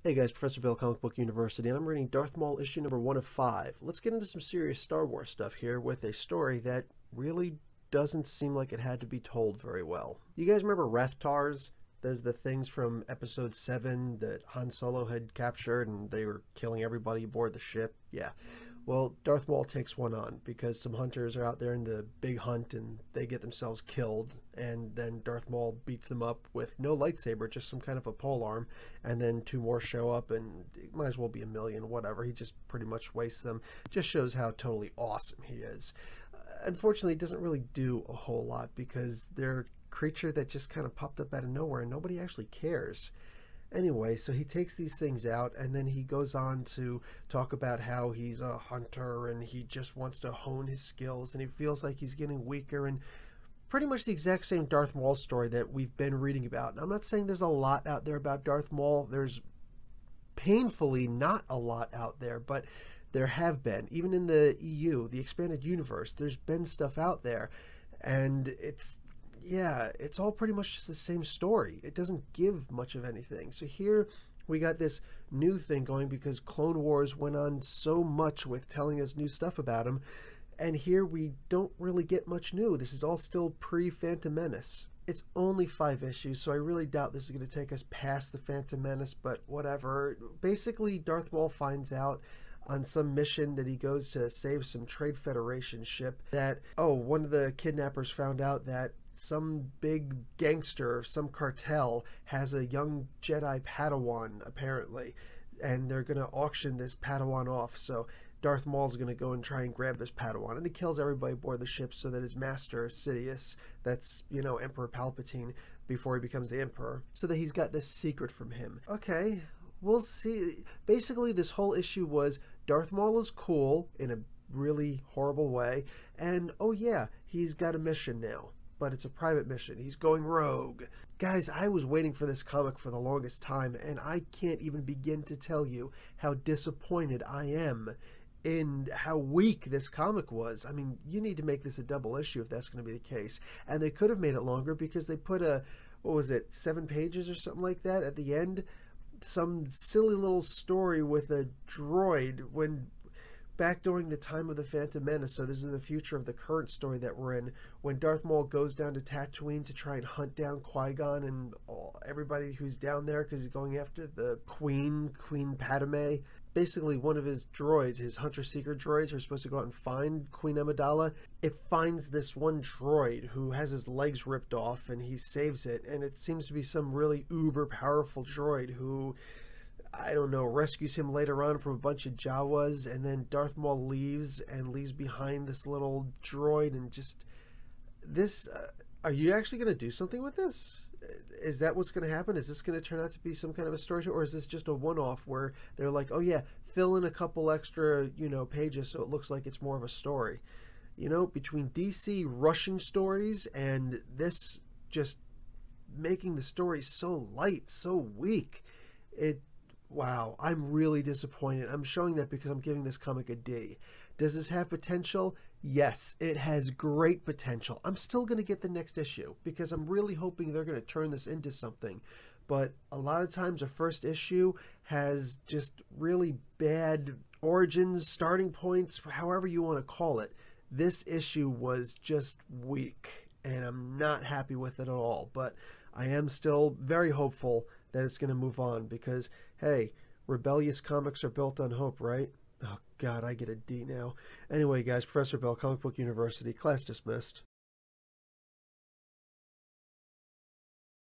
Hey guys, Professor Bill, Comic Book University, and I'm reading Darth Maul issue number 1 of 5. Let's get into some serious Star Wars stuff here with a story that really doesn't seem like it had to be told very well. You guys remember Rathtars? There's the things from episode 7 that Han Solo had captured and they were killing everybody aboard the ship? Yeah. Well, Darth Maul takes one on because some hunters are out there in the big hunt and they get themselves killed, and then Darth Maul beats them up with no lightsaber, just some kind of a polearm, and then 2 more show up, and it might as well be a million, whatever. He just pretty much wastes them. Just shows how totally awesome he is. Unfortunately, it doesn't really do a whole lot because they're a creature that just kind of popped up out of nowhere and nobody actually cares. Anyway, so he takes these things out and then he goes on to talk about how he's a hunter and he just wants to hone his skills and he feels like he's getting weaker, and pretty much the exact same Darth Maul story that we've been reading about. And I'm not saying there's a lot out there about Darth Maul. There's painfully not a lot out there, but there have been. Even in the EU, the expanded universe, there's been stuff out there, and it's all pretty much just the same story. It doesn't give much of anything. So here we got this new thing going because Clone Wars went on so much with telling us new stuff about him, and here we don't really get much new. This is all still pre-Phantom Menace. It's only 5 issues, so I really doubt this is going to take us past the Phantom Menace, but whatever. Basically, Darth Maul finds out on some mission that he goes to save some Trade Federation ship that, one of the kidnappers found out that some big gangster, some cartel, has a young Jedi Padawan, apparently, and they're going to auction this Padawan off. So Darth Maul's going to go and try and grab this Padawan, and he kills everybody aboard the ship so that his master, Sidious, that's, Emperor Palpatine, before he becomes the Emperor, so that he's got this secret from him. Okay, we'll see. Basically, this whole issue was Darth Maul is cool in a really horrible way, and oh yeah, he's got a mission now. But it's a private mission. He's going rogue. Guys, I was waiting for this comic for the longest time, and I can't even begin to tell you how disappointed I am in how weak this comic was. I mean, you need to make this a double issue if that's going to be the case. And they could have made it longer because they put 7 pages or something like that at the end? Some silly little story with a droid back during the time of the Phantom Menace, so this is the future of the current story that we're in, when Darth Maul goes down to Tatooine to try and hunt down Qui-Gon and everybody who's down there because he's going after the Queen Padme. Basically, one of his droids, his hunter-seeker droids, are supposed to go out and find Queen Amidala. It finds this one droid who has his legs ripped off, and he saves it, and it seems to be some really uber-powerful droid who, I don't know, rescues him later on from a bunch of Jawas, and then Darth Maul leaves behind this little droid, and just this, are you actually going to do something with this? Is that what's going to happen? Is this going to turn out to be some kind of a story, or is this just a one-off where they're like, oh yeah, fill in a couple extra, pages so it looks like it's more of a story? Between DC rushing stories and this just making the story so light, so weak, wow, I'm really disappointed. I'm showing that because I'm giving this comic a D. Does this have potential? Yes, it has great potential. I'm still going to get the next issue because I'm really hoping they're going to turn this into something. But a lot of times a first issue has just really bad origins, starting points, however you want to call it. This issue was just weak, and I'm not happy with it at all. But I am still very hopeful that it's going to move on because, hey, rebellious comics are built on hope, right? Oh, God, I get a D now. Anyway, guys, Professor Bell, Comic Book University, class dismissed.